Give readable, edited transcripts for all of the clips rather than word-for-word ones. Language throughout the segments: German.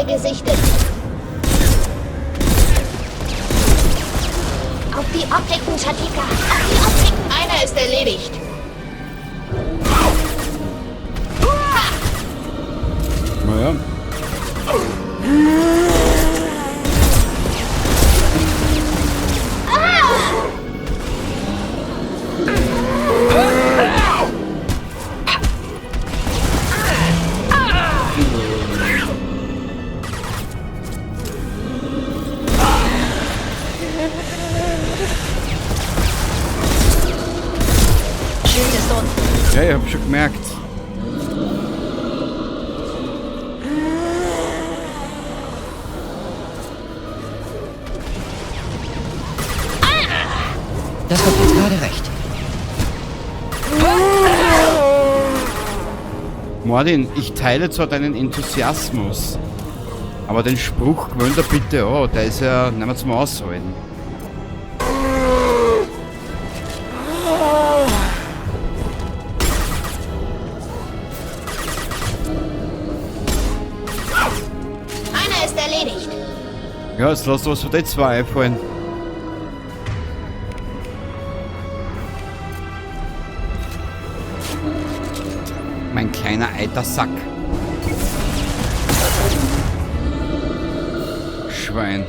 Feinde gesichtet. Auf die Optiken, Chatika. Auf die Optiken. Einer ist erledigt. Naja. Schild ist unten. Ja, ich hab schon gemerkt. Das kommt jetzt gerade recht. Martin, ich teile zwar deinen Enthusiasmus, aber den Spruch gewöhnt er bitte an, der ist ja nicht mehr zum Aushalten. Einer ist erledigt. Ja, jetzt lass was von den zwei einfallen. Mein kleiner Eitersack. Schwein.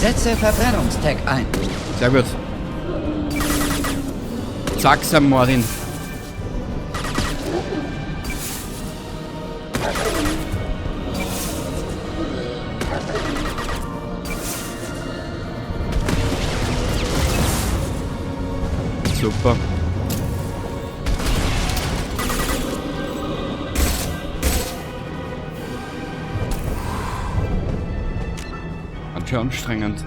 Setze Verbrennungstag ein. Sehr gut. Sag's am Martin. Super. Ganz schön anstrengend.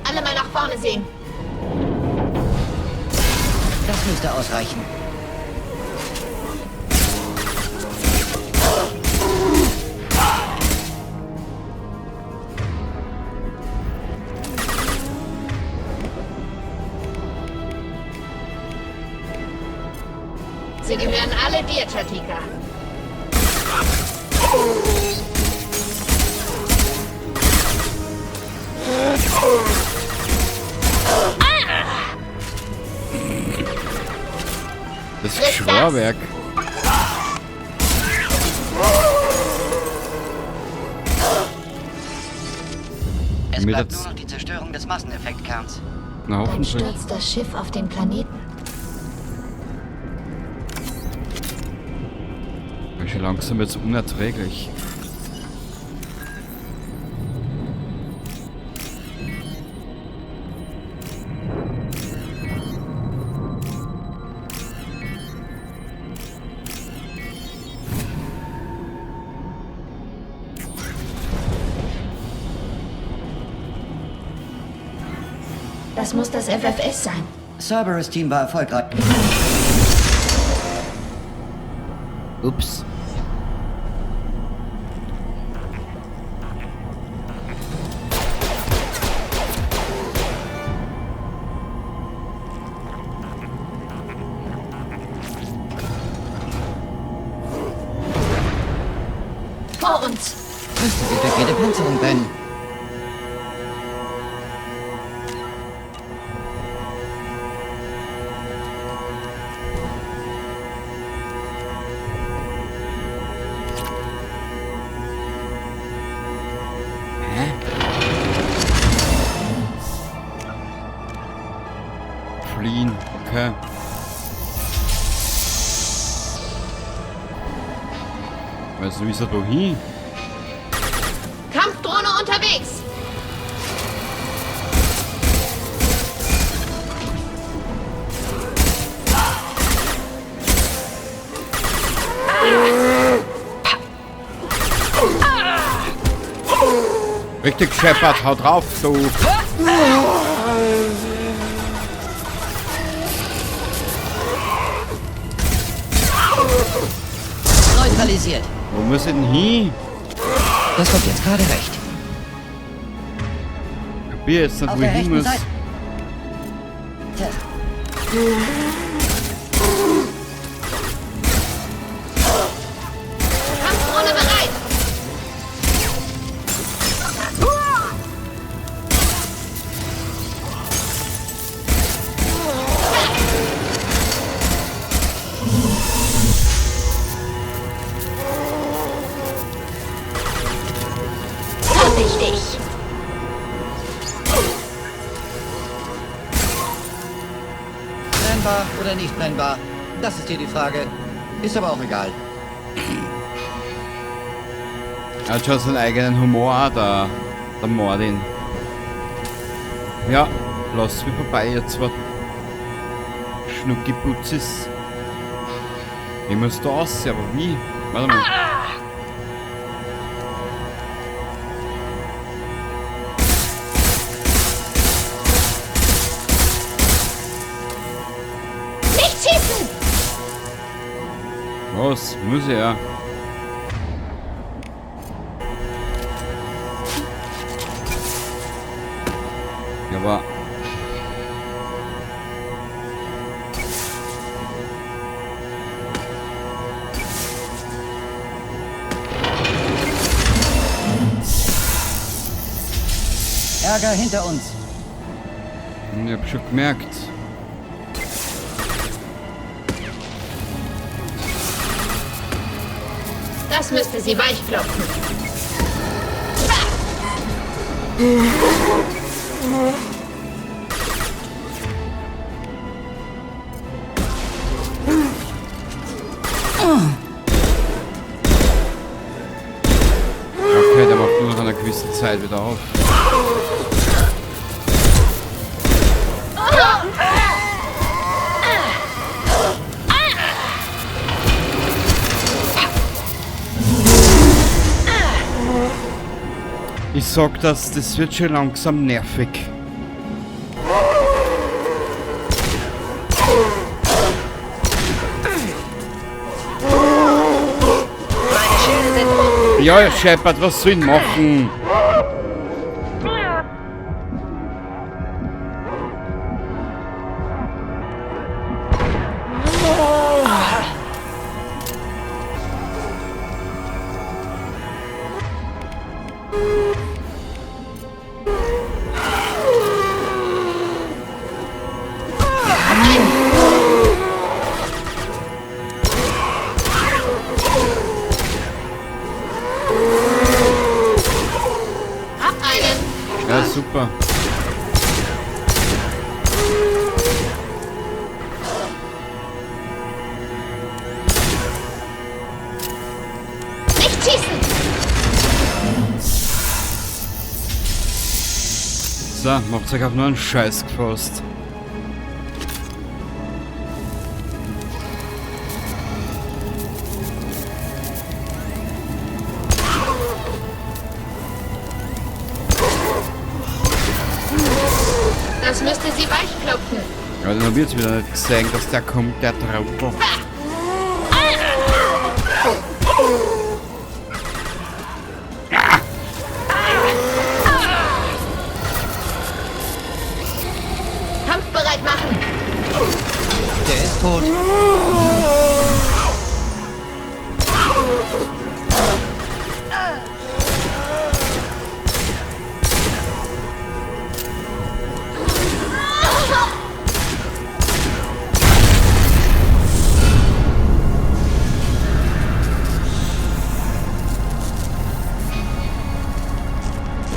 Alle mal nach vorne sehen. Das müsste ausreichen. Sie gehören alle dir, Chatika. Das Geschworwerk. Es Mir bleibt das- nur noch die Zerstörung des Masseneffektkerns. Na Dann hoffentlich. stürzt das Schiff auf den Planeten. Schon langsam jetzt unerträglich. Das muss das FFS sein. Cerberus Team war erfolgreich. Ups. Vor uns. Müsste sie durch jede Panzerung brennen. Hä? Fliehen, okay. Weißt du, wie ist er da hin? Kampfdrohne unterwegs. Richtig, Shepard, hau drauf, du! neutralisiert. Wo muss ich denn hin? Das kommt jetzt gerade recht. Ich kapier jetzt nicht, Auf wo der ich hin rechten muss. Seite. Kampfdrohne bereit. Vorsichtig. Brennbar oder nicht brennbar? Das ist hier die Frage. Ist aber auch egal. Er hat schon seinen eigenen Humor, auch, der Mordin. Ja, lass mich vorbei, jetzt zwei Schnuckiputzis. Ich muss da raus, aber wie? Warte mal. Nicht schießen. Was? Muss ich ja. Ja, aber... Ärger hinter uns. Ich hab schon gemerkt. Das müsste sie weichklopfen. Okay, der macht nur nach einer gewissen Zeit wieder auf. Ich sag das wird schon langsam nervig. Meine Schilde sind um. Ja, Shepard, was soll ich machen? Hab einen. Ja, super. Nicht schießen. So, macht euch auf nur einen Scheiß gefasst. Das müsste sie weichklopfen. Ja, dann hab ich jetzt wieder nicht gesehen, dass der kommt, der Trottel. Kampfbereit machen. Der ist tot.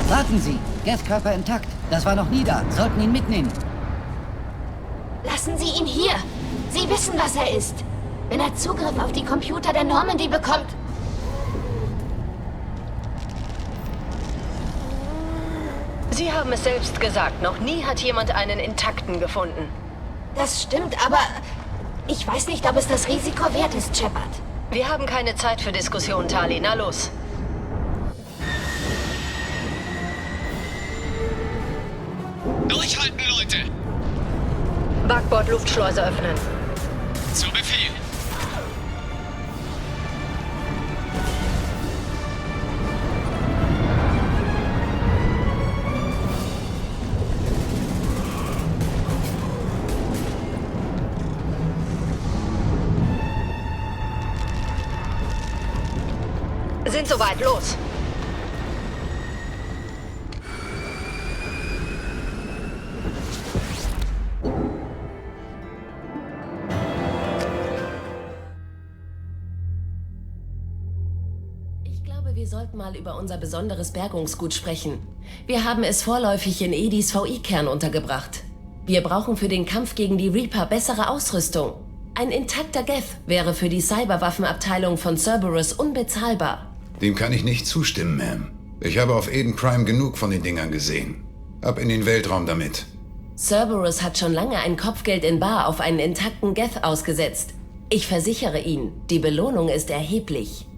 Warten Sie. Gaskörper intakt. Das war noch nie da. Sollten ihn mitnehmen. Lassen Sie ihn hier. Sie wissen, was er ist. Wenn er Zugriff auf die Computer der Normandy bekommt. Sie haben es selbst gesagt, noch nie hat jemand einen Intakten gefunden. Das stimmt, aber ich weiß nicht, ob es das Risiko wert ist, Shepard. Wir haben keine Zeit für Diskussion, Tali. Na los. Durchhalten, Leute! Backbord-Luftschleuse öffnen. Zu Befehl! soweit, los! Ich glaube, wir sollten mal über unser besonderes Bergungsgut sprechen. Wir haben es vorläufig in Edis VI-Kern untergebracht. Wir brauchen für den Kampf gegen die Reaper bessere Ausrüstung. Ein intakter Geth wäre für die Cyberwaffenabteilung von Cerberus unbezahlbar. Dem kann ich nicht zustimmen, Ma'am. Ich habe auf Eden Prime genug von den Dingern gesehen. Ab in den Weltraum damit. Cerberus hat schon lange ein Kopfgeld in bar auf einen intakten Geth ausgesetzt. Ich versichere Ihnen, die Belohnung ist erheblich.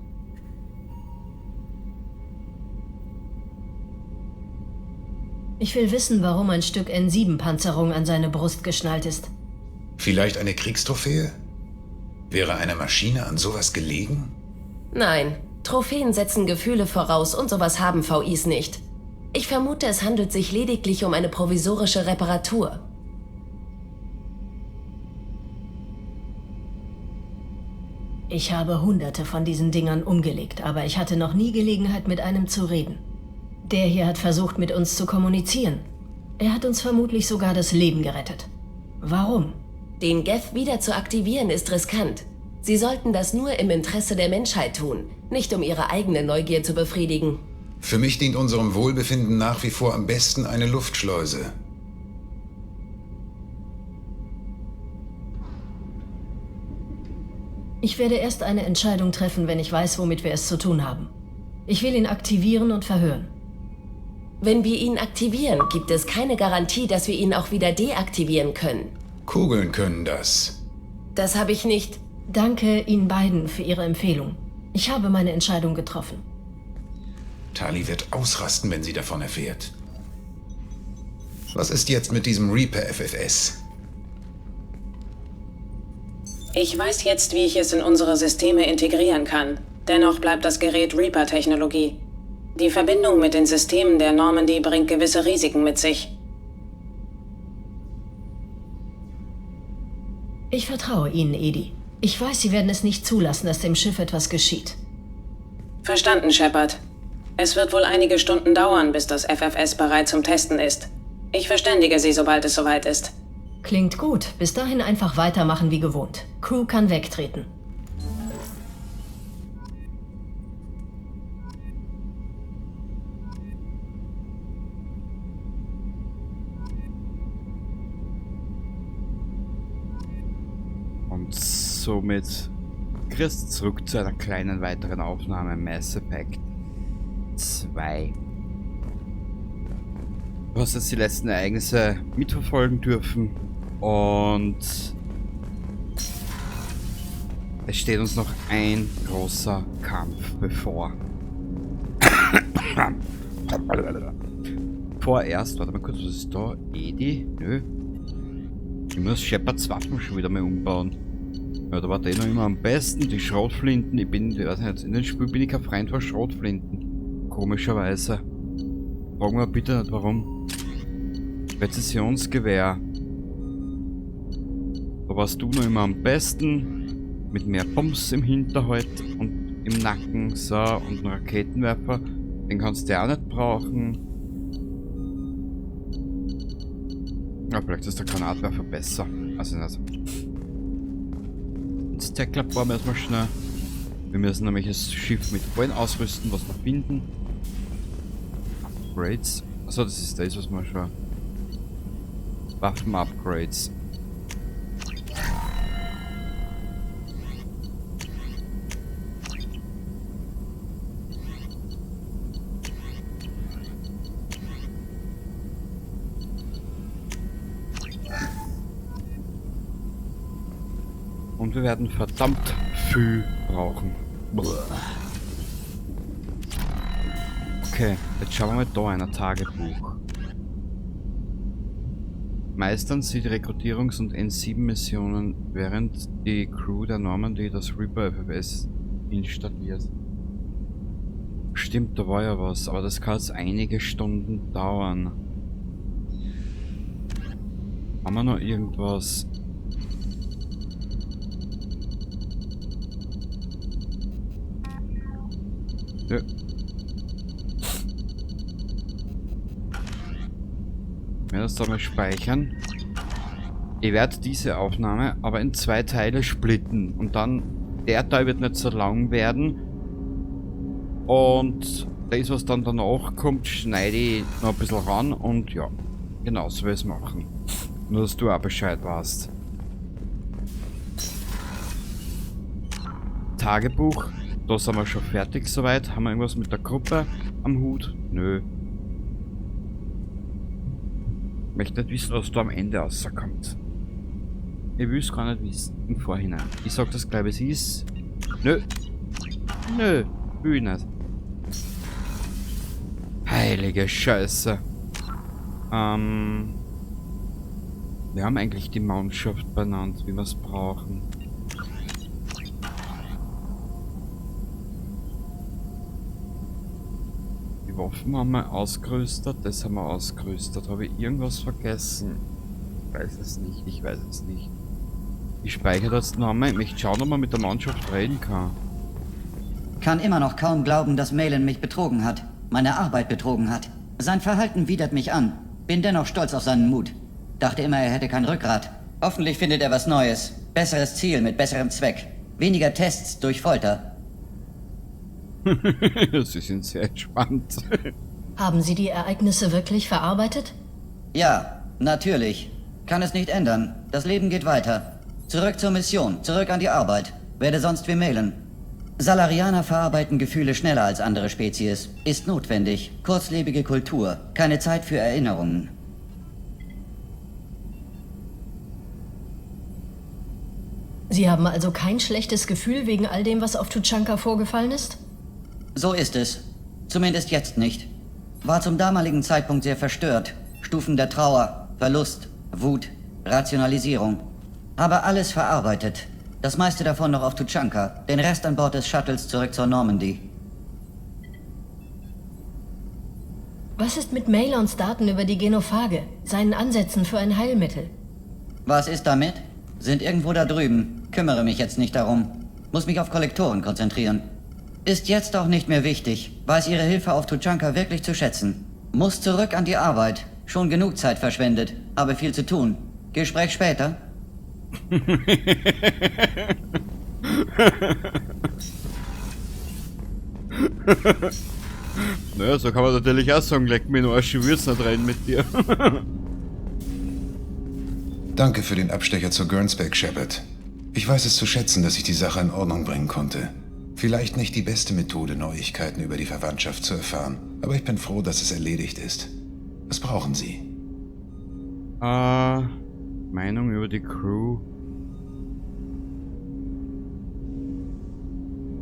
Ich will wissen, warum ein Stück N7-Panzerung an seine Brust geschnallt ist. Vielleicht eine Kriegstrophäe? Wäre eine Maschine an sowas gelegen? Nein, Trophäen setzen Gefühle voraus und sowas haben VIs nicht. Ich vermute, es handelt sich lediglich um eine provisorische Reparatur. Ich habe Hunderte von diesen Dingern umgelegt, aber ich hatte noch nie Gelegenheit, mit einem zu reden. Der hier hat versucht, mit uns zu kommunizieren. Er hat uns vermutlich sogar das Leben gerettet. Warum? Den Geth wieder zu aktivieren ist riskant. Sie sollten das nur im Interesse der Menschheit tun, nicht um ihre eigene Neugier zu befriedigen. Für mich dient unserem Wohlbefinden nach wie vor am besten eine Luftschleuse. Ich werde erst eine Entscheidung treffen, wenn ich weiß, womit wir es zu tun haben. Ich will ihn aktivieren und verhören. Wenn wir ihn aktivieren, gibt es keine Garantie, dass wir ihn auch wieder deaktivieren können. Kugeln können das. Das habe ich nicht. Danke Ihnen beiden für Ihre Empfehlung. Ich habe meine Entscheidung getroffen. Tali wird ausrasten, wenn sie davon erfährt. Was ist jetzt mit diesem Reaper FFS? Ich weiß jetzt, wie ich es in unsere Systeme integrieren kann. Dennoch bleibt das Gerät Reaper-Technologie. Die Verbindung mit den Systemen der Normandy bringt gewisse Risiken mit sich. Ich vertraue Ihnen, Edi. Ich weiß, Sie werden es nicht zulassen, dass dem Schiff etwas geschieht. Verstanden, Shepard. Es wird wohl einige Stunden dauern, bis das FFS bereit zum Testen ist. Ich verständige Sie, sobald es soweit ist. Klingt gut. Bis dahin einfach weitermachen wie gewohnt. Crew kann wegtreten. Und somit Chris zurück zu einer kleinen weiteren Aufnahme Mass Effect 2. Du hast jetzt die letzten Ereignisse mitverfolgen dürfen und es steht uns noch ein großer Kampf bevor. Vorerst, warte mal kurz, was ist da? Edi? Nö. Ich muss Shepards Waffen schon wieder mal umbauen. Ja, da war der noch immer am besten, die Schrotflinten. Ich weiß nicht, in dem Spiel bin ich kein Freund von Schrotflinten. Komischerweise. Fragen wir bitte nicht warum. Präzisionsgewehr. Da warst du noch immer am besten. Mit mehr Bums im Hinterhalt und im Nacken. So, und einen Raketenwerfer. Den kannst du ja auch nicht brauchen. Ja, vielleicht ist der Granatwerfer besser. Also nicht. Das Tech-Labor müssen wir schnell. Wir müssen nämlich das Schiff mit Fallen ausrüsten, was wir finden. Upgrades. Achso, das ist das, was wir schon. Waffen-Upgrades. Und wir werden verdammt viel brauchen. Okay, jetzt schauen wir mal da ein Tagebuch. Meistern Sie die Rekrutierungs- und N7-Missionen, während die Crew der Normandy das Reaper FFS installiert. Stimmt, da war ja was, aber das kann jetzt einige Stunden dauern. Haben wir noch irgendwas? Nö. Ich werde das da mal speichern. Ich werde diese Aufnahme aber in 2 Teile splitten. Und dann, der Teil wird nicht so lang werden. Und das, was dann danach kommt, schneide ich noch ein bisschen ran. Und ja, genau so will ich es machen. Nur, dass du auch Bescheid weißt. Tagebuch. Da sind wir schon fertig soweit. Haben wir irgendwas mit der Gruppe am Hut? Nö. Ich möchte nicht wissen, was da am Ende rauskommt. Ich will es gar nicht wissen. Im Vorhinein. Ich sag das gleich, wie es ist. Nö. Nö. Will ich nicht. Heilige Scheiße. Wir haben eigentlich die Mannschaft benannt, wie wir es brauchen. Die Waffen haben wir ausgerüstet, das haben wir ausgerüstet. Habe ich irgendwas vergessen? Ich weiß es nicht, ich weiß es nicht. Ich speichere das nochmal. Ich möchte schauen, ob man mit der Mannschaft reden kann. Kann immer noch kaum glauben, dass Malin mich betrogen hat. Meine Arbeit betrogen hat. Sein Verhalten widert mich an. Bin dennoch stolz auf seinen Mut. Dachte immer, er hätte kein Rückgrat. Hoffentlich findet er was Neues. Besseres Ziel mit besserem Zweck. Weniger Tests durch Folter. Sie sind sehr entspannt. Haben Sie die Ereignisse wirklich verarbeitet? Ja, natürlich. Kann es nicht ändern. Das Leben geht weiter. Zurück zur Mission, zurück an die Arbeit. Werde sonst wie Malin. Salarianer verarbeiten Gefühle schneller als andere Spezies. Ist notwendig. Kurzlebige Kultur. Keine Zeit für Erinnerungen. Sie haben also kein schlechtes Gefühl wegen all dem, was auf Tuchanka vorgefallen ist? So ist es. Zumindest jetzt nicht. War zum damaligen Zeitpunkt sehr verstört. Stufen der Trauer, Verlust, Wut, Rationalisierung. Aber alles verarbeitet. Das meiste davon noch auf Tuchanka, den Rest an Bord des Shuttles zurück zur Normandy. Was ist mit Maelons Daten über die Genophage, seinen Ansätzen für ein Heilmittel? Was ist damit? Sind irgendwo da drüben. Kümmere mich jetzt nicht darum. Muss mich auf Kollektoren konzentrieren. Ist jetzt auch nicht mehr wichtig. Weiß Ihre Hilfe auf Tuchanka wirklich zu schätzen. Muss zurück an die Arbeit. Schon genug Zeit verschwendet. Habe viel zu tun. Gespräch später. Naja, so kann man natürlich auch sagen, leck mir in den Arsch, ich würd's nicht reden mit dir. Danke für den Abstecher zur Gernsback, Shepard. Ich weiß es zu schätzen, dass ich die Sache in Ordnung bringen konnte. Vielleicht nicht die beste Methode, Neuigkeiten über die Verwandtschaft zu erfahren, aber ich bin froh, dass es erledigt ist. Was brauchen Sie? Meinung über die Crew.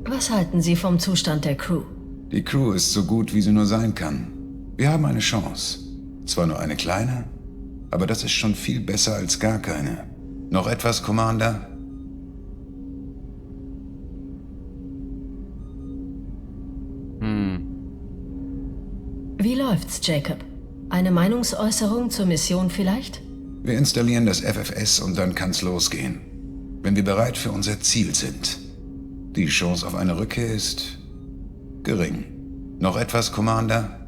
Was halten Sie vom Zustand der Crew? Die Crew ist so gut, wie sie nur sein kann. Wir haben eine Chance. Zwar nur eine kleine, aber das ist schon viel besser als gar keine. Noch etwas, Commander? Wie läuft's, Jacob? Eine Meinungsäußerung zur Mission vielleicht? Wir installieren das FFS und dann kann's losgehen. Wenn wir bereit für unser Ziel sind. Die Chance auf eine Rückkehr ist gering. Noch etwas, Commander?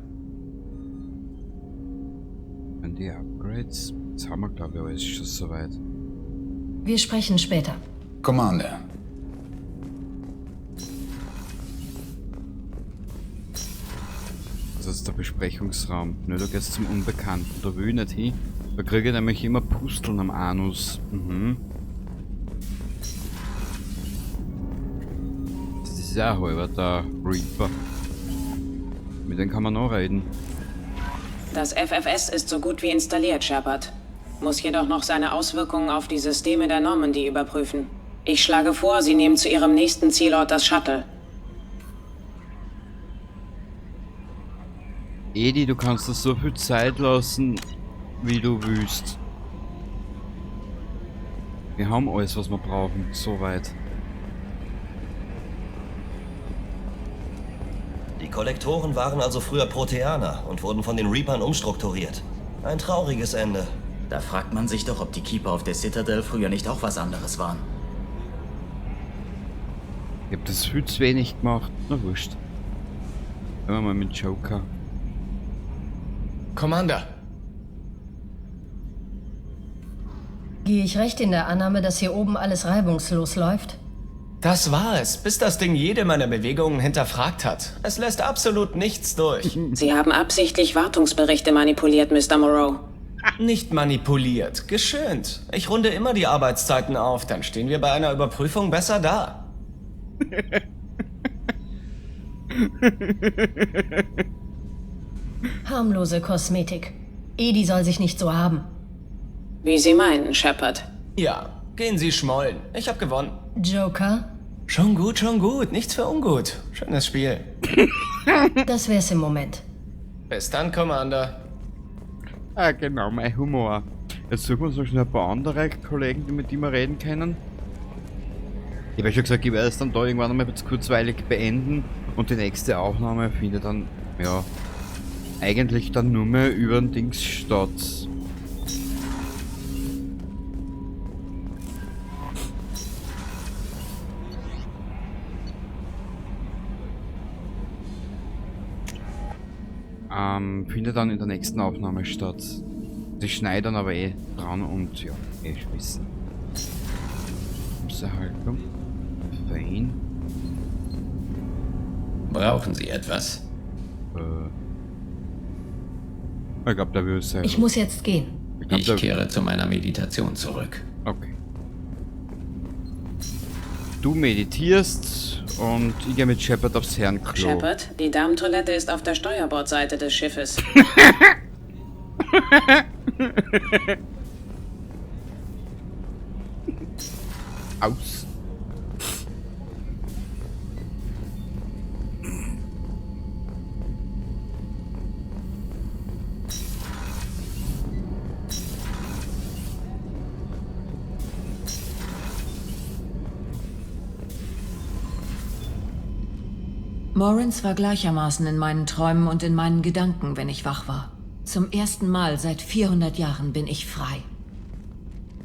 Und die Upgrades? Das haben wir, glaube ich, aber ist schon soweit. Wir sprechen später. Commander. Das ist der Besprechungsraum. Nö, da geht's zum Unbekannten. Da will ich nicht hin. Da kriege ich nämlich immer Pusteln am Anus. Das ist ja halber der Reaper. Mit dem kann man noch reden. Das FFS ist so gut wie installiert, Shepard. Muss jedoch noch seine Auswirkungen auf die Systeme der Normandy überprüfen. Ich schlage vor, Sie nehmen zu Ihrem nächsten Zielort das Shuttle. Edi, du kannst dir so viel Zeit lassen, wie du willst. Wir haben alles, was wir brauchen. Soweit. Die Kollektoren waren also früher Proteaner und wurden von den Reapern umstrukturiert. Ein trauriges Ende. Da fragt man sich doch, ob die Keeper auf der Citadel früher nicht auch was anderes waren. Ich hab das viel zu wenig gemacht. Na wurscht. Gehen wir mal mit Joker. Commander! Gehe ich recht in der Annahme, dass hier oben alles reibungslos läuft? Das war es, bis das Ding jede meiner Bewegungen hinterfragt hat. Es lässt absolut nichts durch. Sie haben absichtlich Wartungsberichte manipuliert, Mr. Moreau. Nicht manipuliert, geschönt. Ich runde immer die Arbeitszeiten auf, dann stehen wir bei einer Überprüfung besser da. Harmlose Kosmetik. Edie soll sich nicht so haben. Wie Sie meinen, Shepard. Ja, gehen Sie schmollen. Ich hab gewonnen. Joker? Schon gut. Nichts für ungut. Schönes Spiel. Das wär's im Moment. Bis dann, Commander. Ah, genau, mein Humor. Jetzt suchen wir uns noch schnell ein paar andere Kollegen, mit denen wir reden können. Ich habe ja schon gesagt, ich werde es dann da irgendwann einmal jetzt kurzweilig beenden und die nächste Aufnahme findet dann, ja, eigentlich dann nur mehr über den Dings statt. Findet dann in der nächsten Aufnahme statt. Die schneiden aber eh dran und ja, wissen. Haltung. Fein. Brauchen Sie etwas? Ich glaube, der will es selber. Ich muss jetzt gehen. Ich kehre zu meiner Meditation zurück. Okay. Du meditierst und ich gehe mit Shepard aufs Herrenklo. Shepard, die Damentoilette ist auf der Steuerbordseite des Schiffes. Aus. Morrens war gleichermaßen in meinen Träumen und in meinen Gedanken, wenn ich wach war. Zum ersten Mal seit 400 Jahren bin ich frei.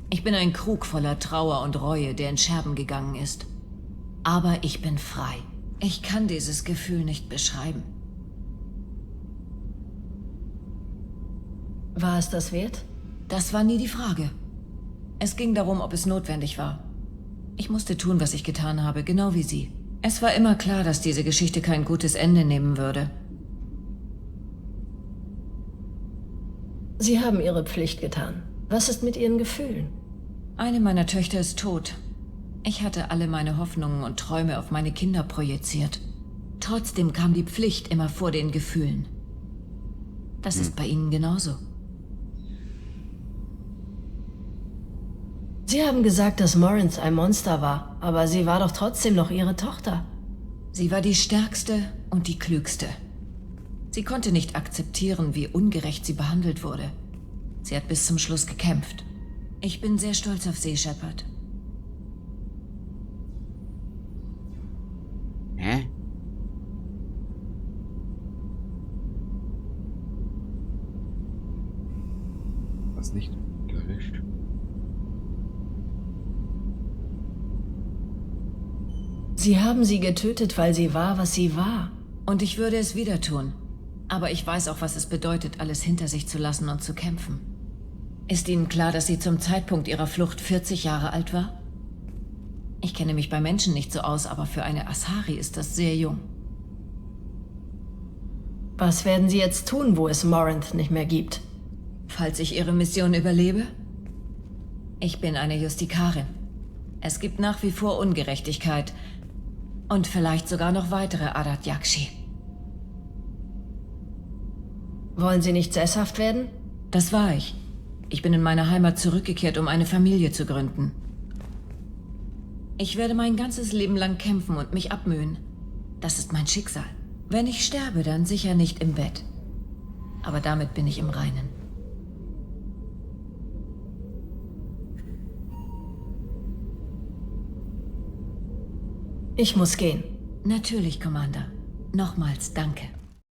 Ich bin ein Krug voller Trauer und Reue, der in Scherben gegangen ist. Aber ich bin frei. Ich kann dieses Gefühl nicht beschreiben. War es das wert? Das war nie die Frage. Es ging darum, ob es notwendig war. Ich musste tun, was ich getan habe, genau wie Sie. Es war immer klar, dass diese Geschichte kein gutes Ende nehmen würde. Sie haben Ihre Pflicht getan. Was ist mit Ihren Gefühlen? Eine meiner Töchter ist tot. Ich hatte alle meine Hoffnungen und Träume auf meine Kinder projiziert. Trotzdem kam die Pflicht immer vor den Gefühlen. Das ist bei Ihnen genauso. Sie haben gesagt, dass Morrens ein Monster war, aber sie war doch trotzdem noch Ihre Tochter. Sie war die Stärkste und die Klügste. Sie konnte nicht akzeptieren, wie ungerecht sie behandelt wurde. Sie hat bis zum Schluss gekämpft. Ich bin sehr stolz auf Sie, Shepard. Hä? Was nicht gelöscht? Sie haben sie getötet, weil sie war, was sie war. Und ich würde es wieder tun. Aber ich weiß auch, was es bedeutet, alles hinter sich zu lassen und zu kämpfen. Ist Ihnen klar, dass sie zum Zeitpunkt ihrer Flucht 40 Jahre alt war? Ich kenne mich bei Menschen nicht so aus, aber für eine Asari ist das sehr jung. Was werden Sie jetzt tun, wo es Morinth nicht mehr gibt? Falls ich Ihre Mission überlebe? Ich bin eine Justikarin. Es gibt nach wie vor Ungerechtigkeit. Und vielleicht sogar noch weitere Ardat Yakshi. Wollen Sie nicht sesshaft werden? Das war ich. Ich bin in meine Heimat zurückgekehrt, um eine Familie zu gründen. Ich werde mein ganzes Leben lang kämpfen und mich abmühen. Das ist mein Schicksal. Wenn ich sterbe, dann sicher nicht im Bett. Aber damit bin ich im Reinen. Ich muss gehen. Natürlich, Commander. Nochmals danke.